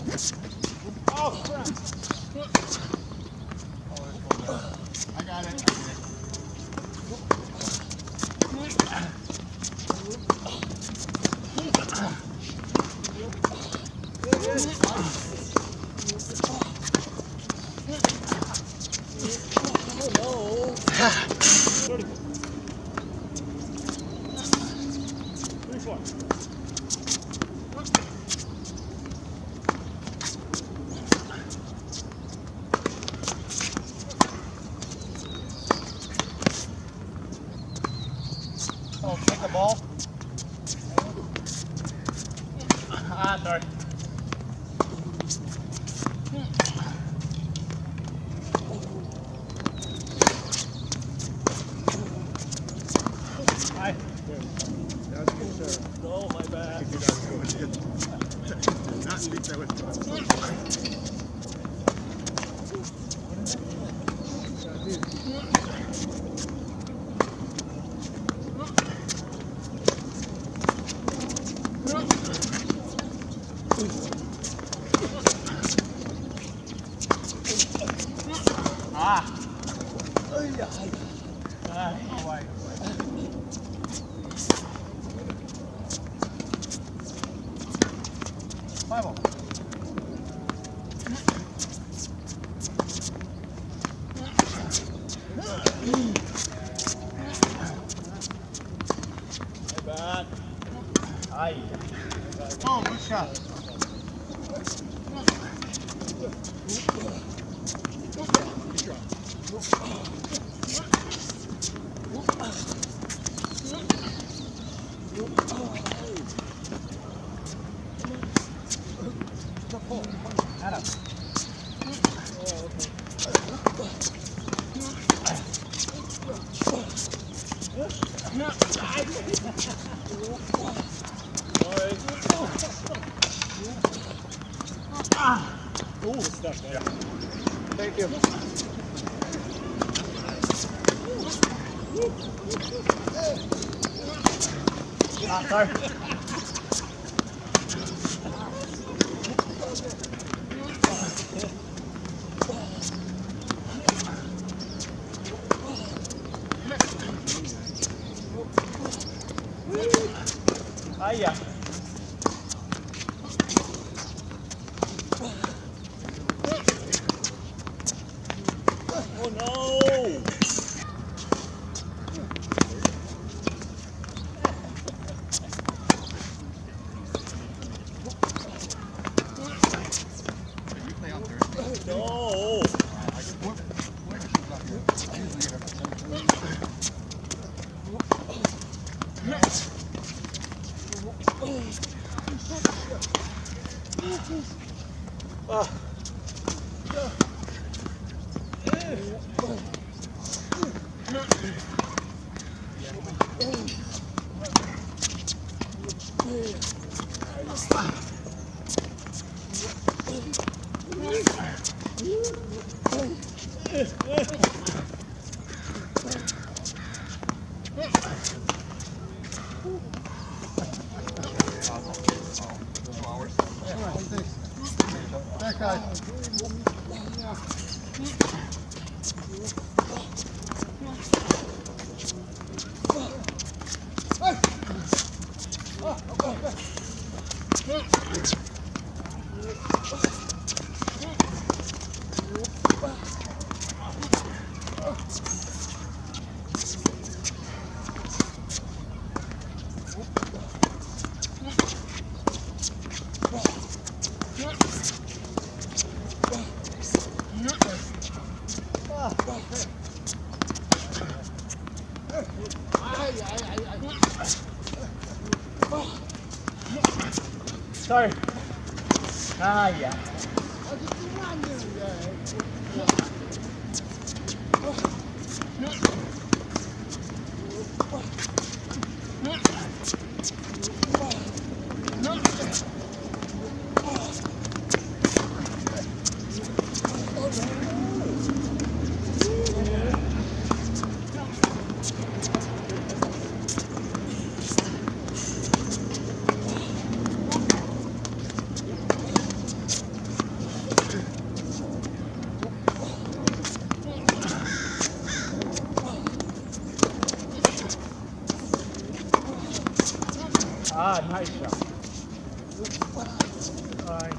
Oh, crap. I got it. Oh, no. 3-4. Oh, take the ball. Ah, sorry. Hi. That was a good serve. Oh, my bad. You guys go in. Did not think that was good. Ah. Hawaii. Bible. Bad. Aye. Oh, good shot. Adam. Oh, stuck there. Thank you. Ah, sorry. Ah, yeah. Oh no! No! Thanks, guys. Sorry. Ah, yeah. Ah, nice shot. Alright.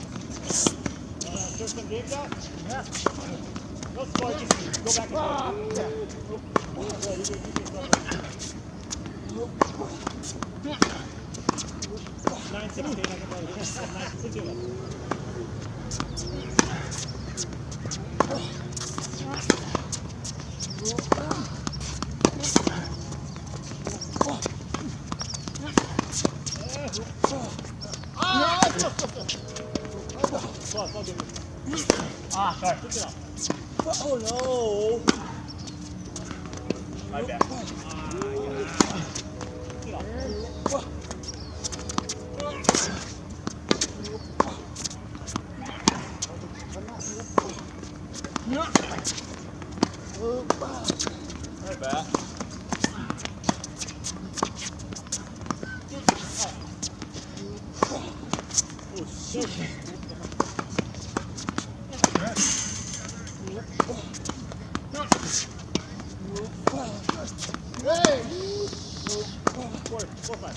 There's some games out? Yeah. No score, just go back and forth. Yeah. Yeah, you can start. 9-16, I can tell you. 9-16. Ah, sorry. Oh no! My bad. Right back. Oh, shit. Hey! 4-5.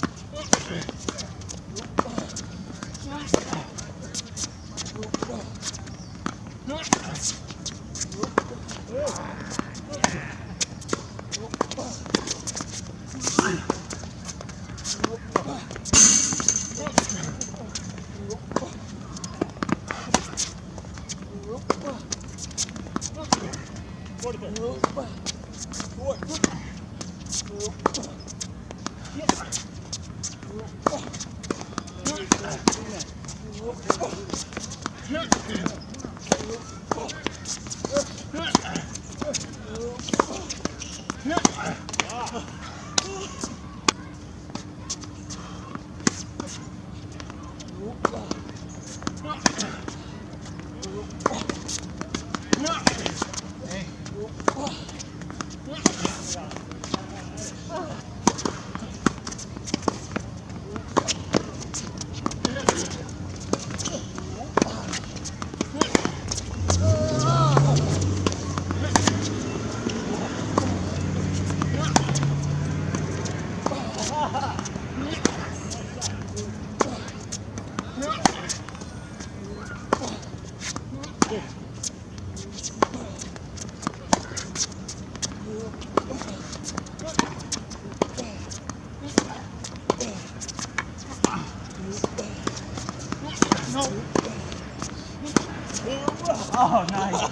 Oh, nice.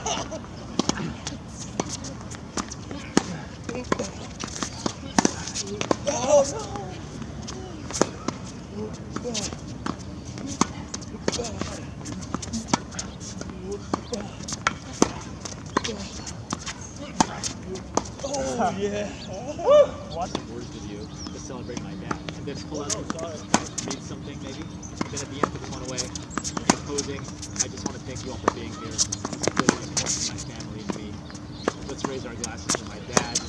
Oh, yeah. Watch the Wars video to celebrate my dad, and then pull out made something maybe. Then at the end, put this one away. In closing, I just want to thank you all for being here. It's really important to my family and me. Let's raise our glasses to my dad.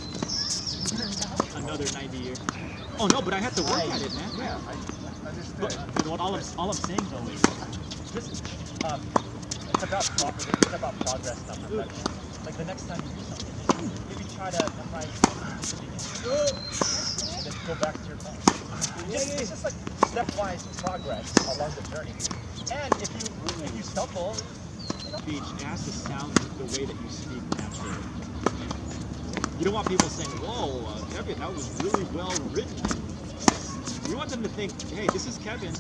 Another 90 years. Oh no, but I have to work at it, man. Yeah, I understood. But you know what? All I'm saying though is, This is, it's about progress, not perfection. Like the next time you do something, maybe try to memorize and then go back to your phone. It's just like stepwise progress along the journey. And if you stumble, Beach, it has to sound the way that you speak naturally. You don't want people saying, "Whoa, Kevin, that was really well written." You want them to think, "Hey, this is Kevin,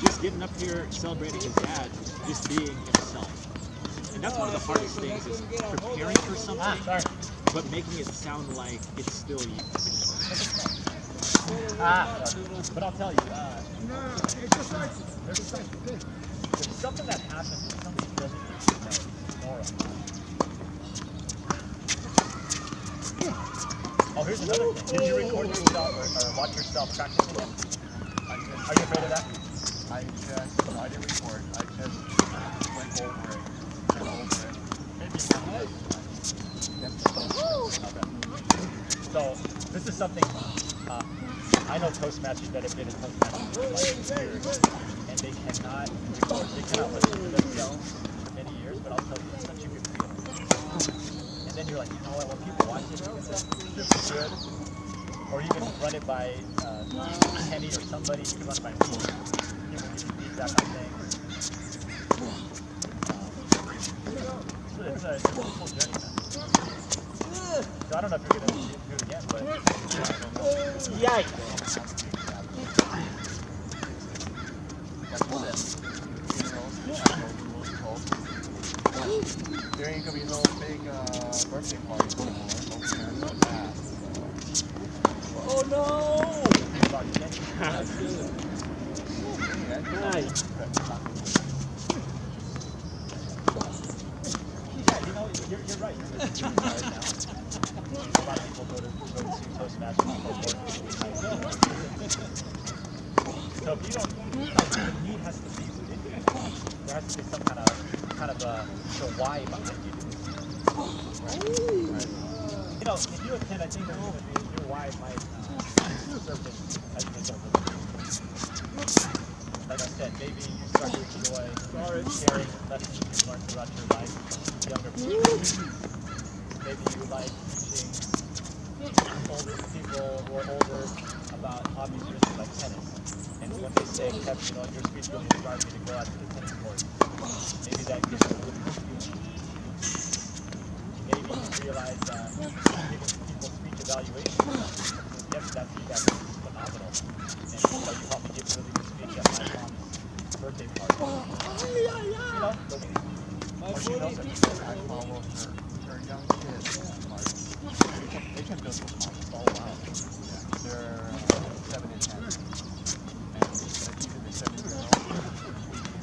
just getting up here celebrating his dad, just being himself." And that's one of the hardest things is preparing for something, but making it sound like it's still you. but I'll tell you, No, it's just like, there's something that happens when somebody doesn't know more of it. Oh, here's another thing. Did you record yourself or watch yourself practicing it? Are you afraid of that? I didn't record. I just went over it. Maybe Okay. So this is something I know Toastmasters that have been in Toastmasters for like years, and they cannot record, they cannot listen to themselves for many years. But I'll tell you, it's such a good feeling. And then you're like, you know what? When people watch it, this is good. or even run it by Kenny or somebody. You can run it by me. Give me feedback on things. It's a cool journey, man. So I don't know if you're going to do it again, but yikes. There ain't gonna be no big birthday parties anymore. No parents like that. Oh no! Nice. Yeah, you know, you're right. You're right now. A lot of people go to see Toastmasters and so forth. So if you don't, the need has to be within you. There has to be some kind of the why behind you. Right? You know, if you attend, I think your why might surface as a result of it. Like I said, maybe you start to enjoy sharing lessons you've learned throughout your life with younger people. Maybe you like teaching older people who are older about hobbies like tennis. And when they say, Kev, you know, your speech really inspired me to go out to the tennis court. Maybe that gives you a really good feeling. Maybe you realize that giving people speech evaluations, yes, that feedback is phenomenal. And you know, you helped me give a really good speech at my mom's birthday party. You know, Or she knows that I follow her young kids. Like, they can build those models. oh wow. They're 7 and 10. And even the 7-year-old,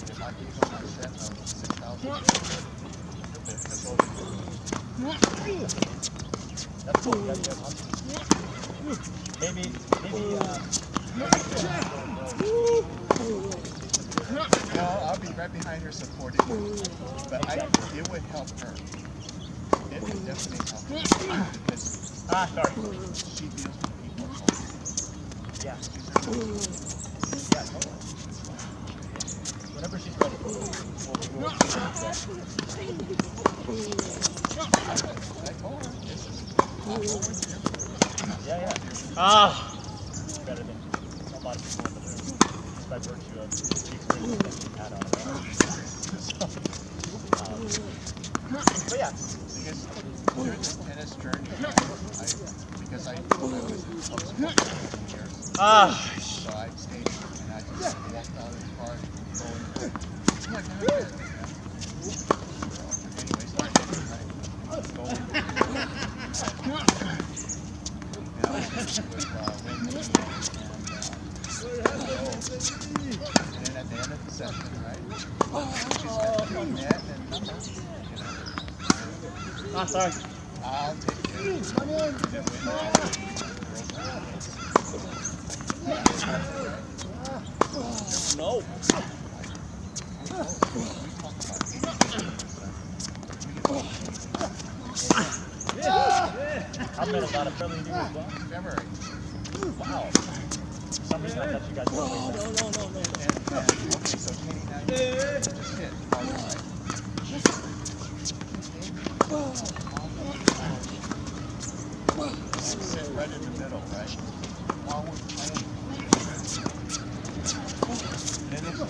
if I gave them a set of 6,000, that's all they do. That's cool. That's awesome. Maybe, I'll be right behind her supporting her. But it would help her. It would definitely help her. Because sorry. she deals with people at home. Yeah. She's a Yeah, totally. Whenever she's ready, we'll I told her, this is yeah. Better than a lot of people in the room, just by virtue of the experience that you've had on it. But yeah. because during this tennis journey, because I was in club sport for 10 years, so I stayed and I just walked out of the car going, yeah, good. Anyway, started going, and then at the end of the session, right? She's got your net and number, Sorry. I'll take care of it. No. I've met a lot of friendly dudes as well. February. Wow. For some reason I thought you guys were Okay, so Kenny, now you just hit. All right. Sit right in the middle, right? While we're playing. And then it's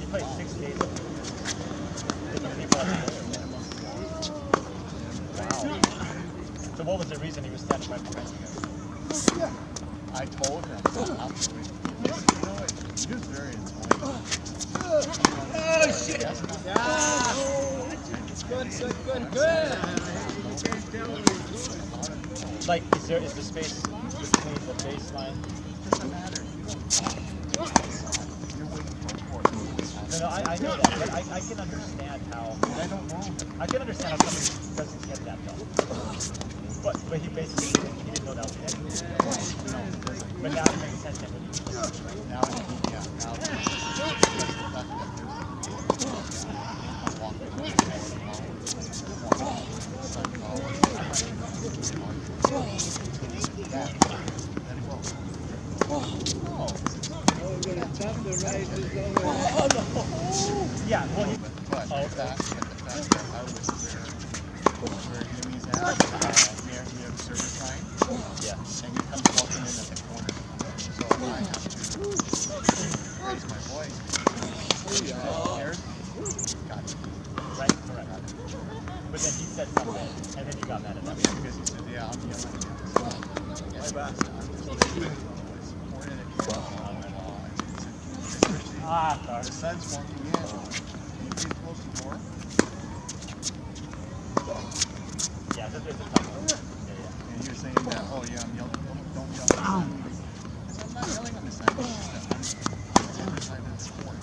You played 6 days of different people at the Wow. So what was the reason he was standing right behind you guys? I told him afterwards. You know what? He was very annoying. Oh shit! Good. Like, is the space between the baseline? Doesn't matter. You're waiting for a court. No, I know that, but I can understand how. I don't know him. I can understand how somebody doesn't get that though. But he basically he didn't know that was it. But now it makes sense. Now, yeah, now just the fact that there's Yeah, well, But Oh, the okay. fact that I was where enemies at, near the service line, yeah. and he comes walking in at the corner. So I have to raise my voice. Here's got it. Right, correct. But then he said something, and then you got mad at that. Because he said, yeah, I'm yelling at him. So I guess so they was pointed at him. Sorry. The son's walking in. Can you please close the door? Yeah, this is a tough one. Yeah, And you're saying that, oh yeah, I'm yelling, don't yell at the son. I said, I'm not yelling on the son. I'm on the side of the court.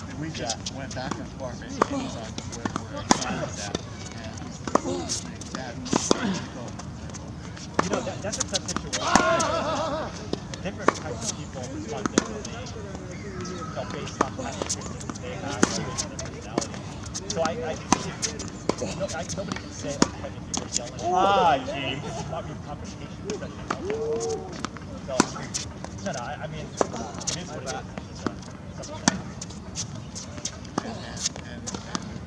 And we just went back and forth, and he's on where Sam is at. And he's saying, Dad, where to go? You know, that's a tough situation. Different types of people respond differently, based on the type of experiences they have, or based on their personality. So nobody can say, okay, if you were yelling, gee, because it's not really confrontation, especially. So, no, I mean, it is what it is. It's something that And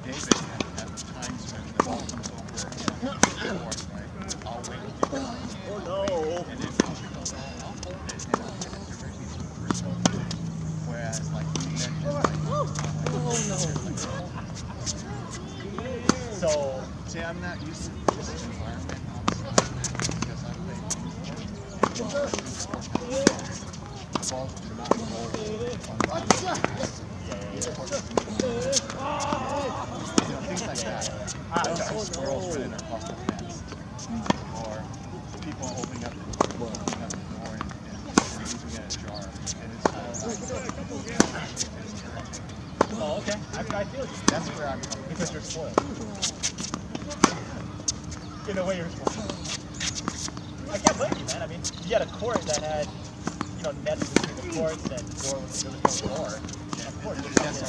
David, at the times when the ball comes over and court, right, I'll wait with you. Oh no! And then I'll pick up the ball and I'll hold it and I'll give it directly to the person. Whereas, like, you mentioned, So, see, I'm not used to this environment outside because I play sport. The balls do not roll on the things like that. I don't see squirrels running across the fence. Or people opening up the door and leaving it ajar. And it's oh, okay. I feel you. that's where I'm coming Because you're spoiled. In a way, you're spoiled. I can't blame you, man. I mean, you had a court that had, nets between the courts and there was no door. And of course, from. That's our,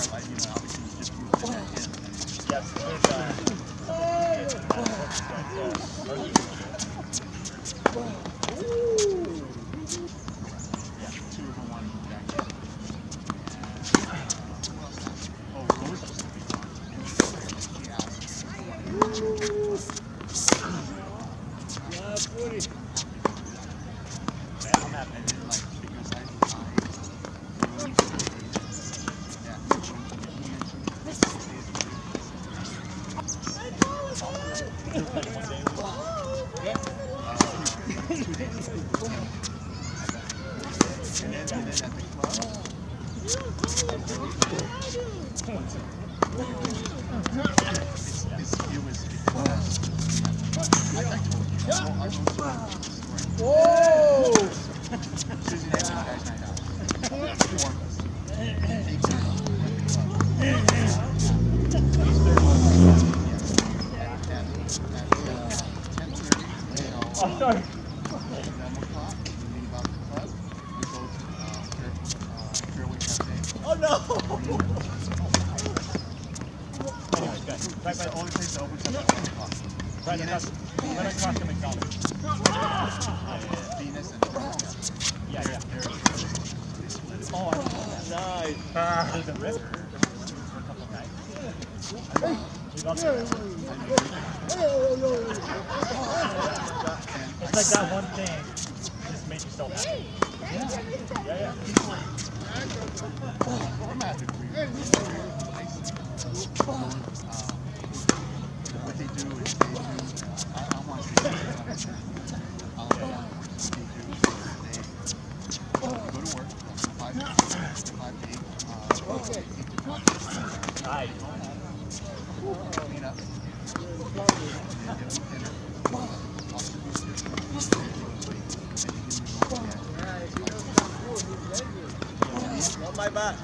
obviously we just moved in at him. yes, Yeah, 2 for 1 back in. Oh, Rose used to be on. She asked I'm happy. and then like because I and then at the club, it was because I told you, I know story. Whoa! Susie and I guys night out. 4 of us. 8 girls at the club. At 10:30 till Oh, sorry. 11 o'clock, we leave out the club. We go to Fairway Cafe. Oh no! Anyways, good. It's the only place that opens up at 1 o'clock. Right across from McDonald's. Venus and Toronto. Yeah. They split it. Oh, I know. Nice. There's a river. For a couple of nights. We've also it's like that one thing just made you so happy. Yeah. I'm happy for you. What they do is they do, I want to say this, they do, they go to work from 5 to 8, 8 to 5. Nice. Clean up. And give them dinner. On my back.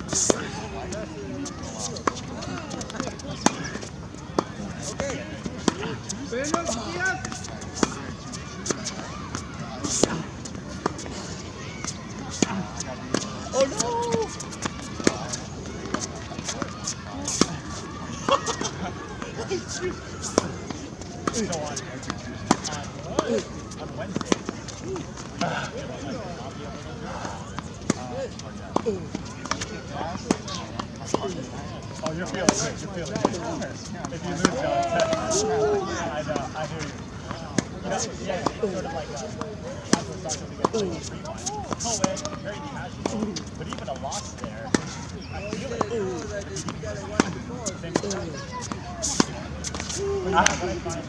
Okay. Buenos días. Oh no! So on Wednesday, Oh, you're feeling good. You're feeling good. If you lose, don't. I know. I hear you. Yeah, it's sort of like that's what soccer to get like a free one. Oh, man, very casual. But even a loss there, I feel it. Same thing. But yeah, what I find.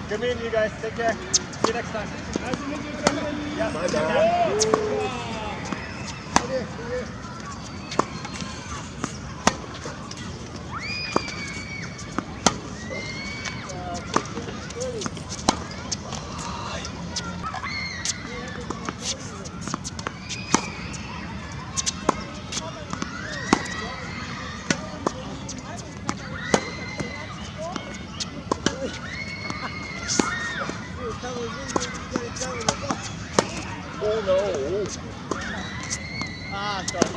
Good meeting you guys. Take care. See you next time. Nice to meet you. Yeah. Bye, Oh no! Ah, sorry.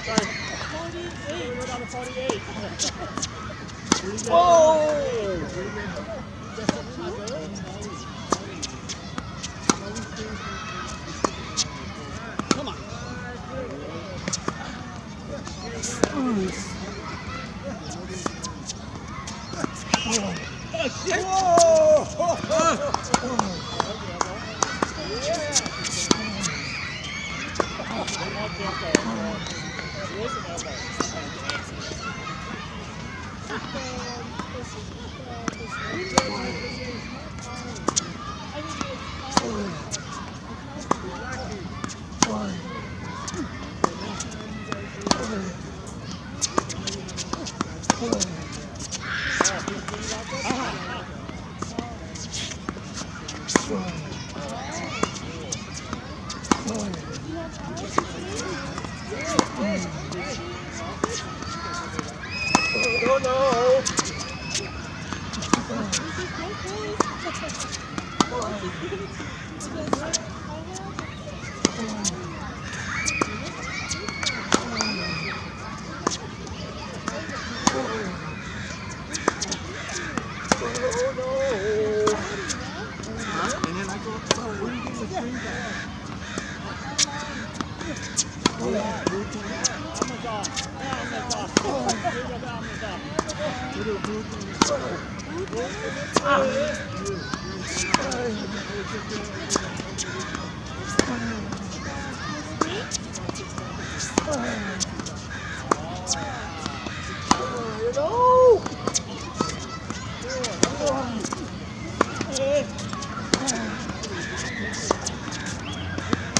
Sorry. 48. We're down to 48. Come on. Oh no!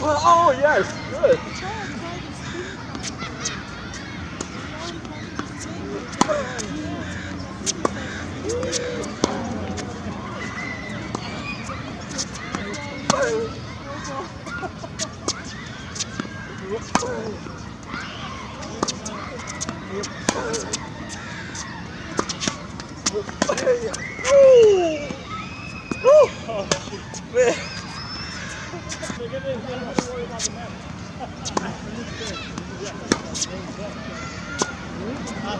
Oh yes, good.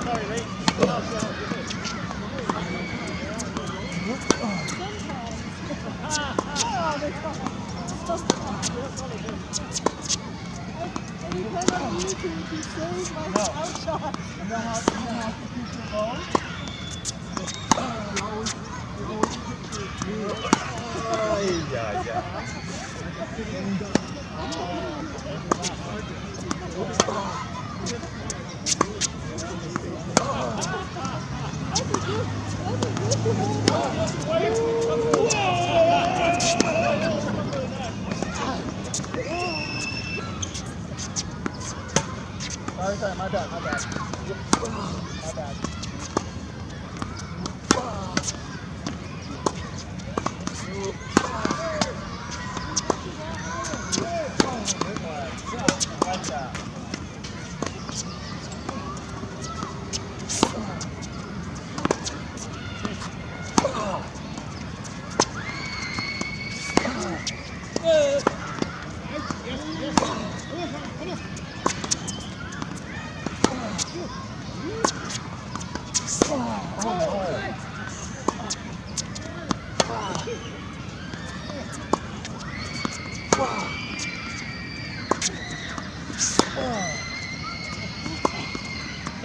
Sorry, Ray. Sorry, my bad. My bad.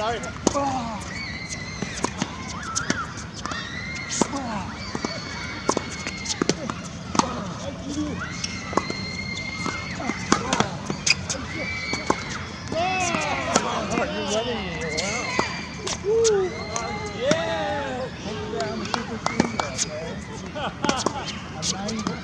sorry. You're running me around. Yeah! I'm a super senior, okay? I'm 90.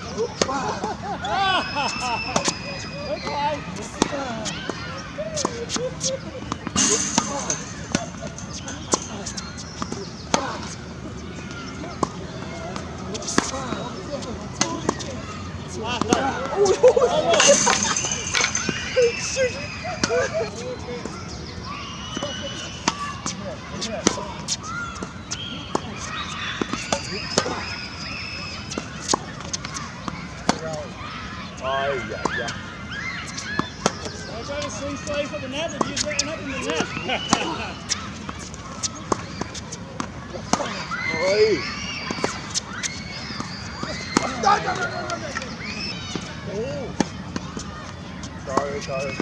Yeah. I try to swing slice at the net and he's right up in the net. Sorry.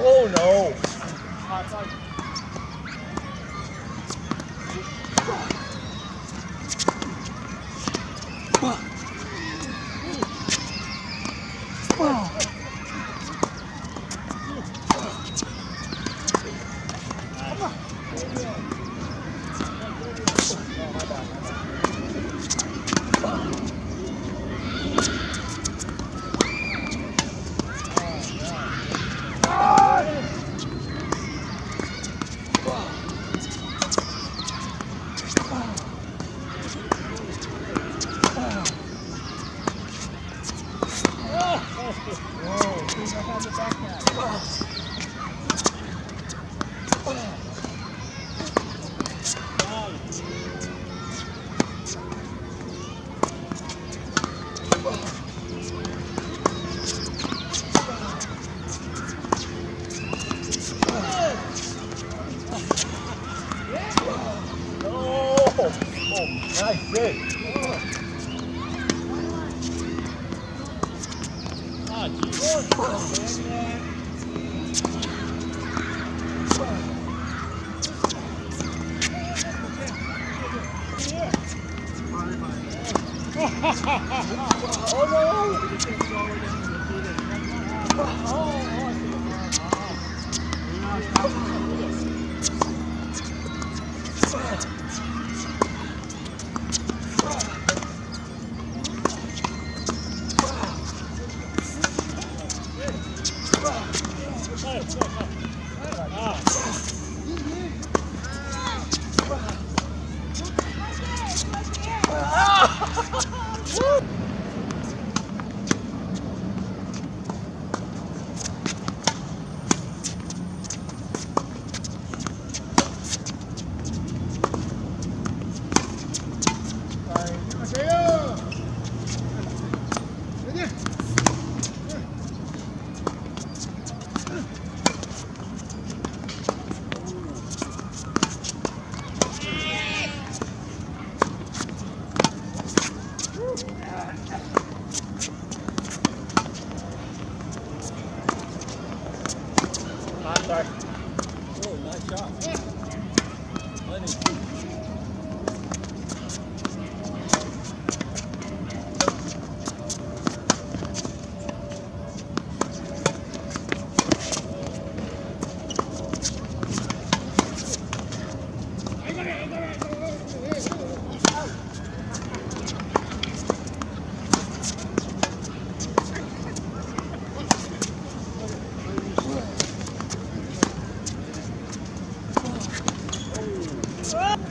Oh no! Nice hit. Ah, jeez. Oh,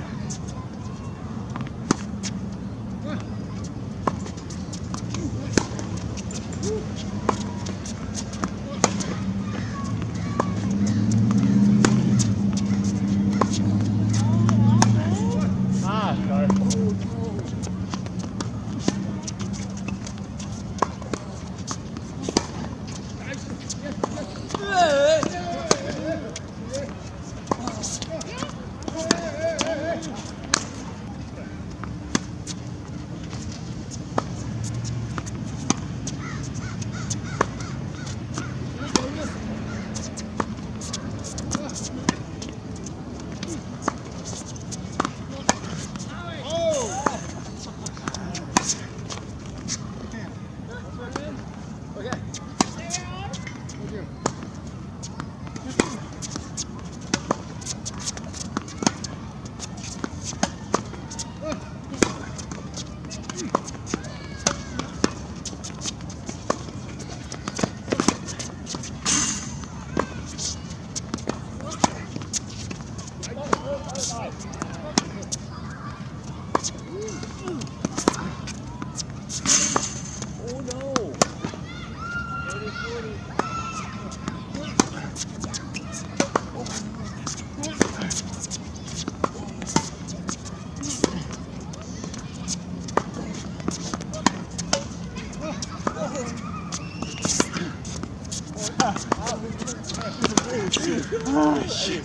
shit.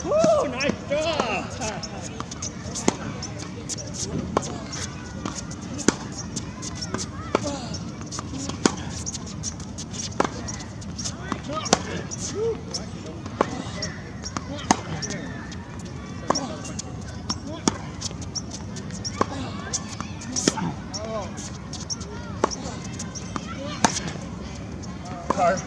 Woo, nice job! Card.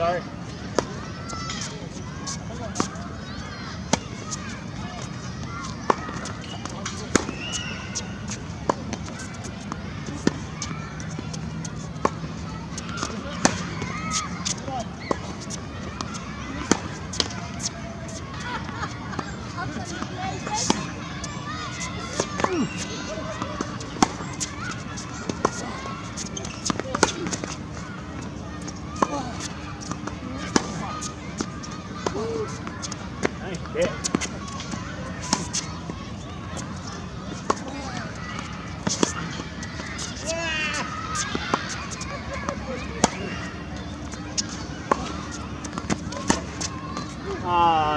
Sorry.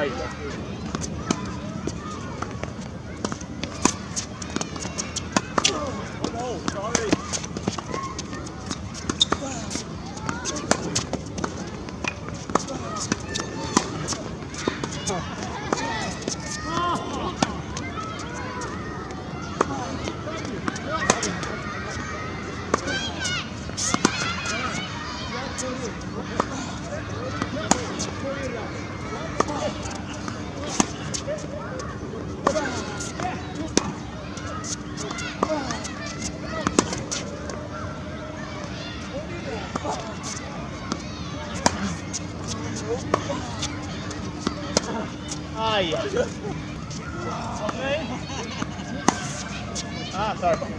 Right. Oh no, sorry. Ah, yeah. Okay. Ah, sorry.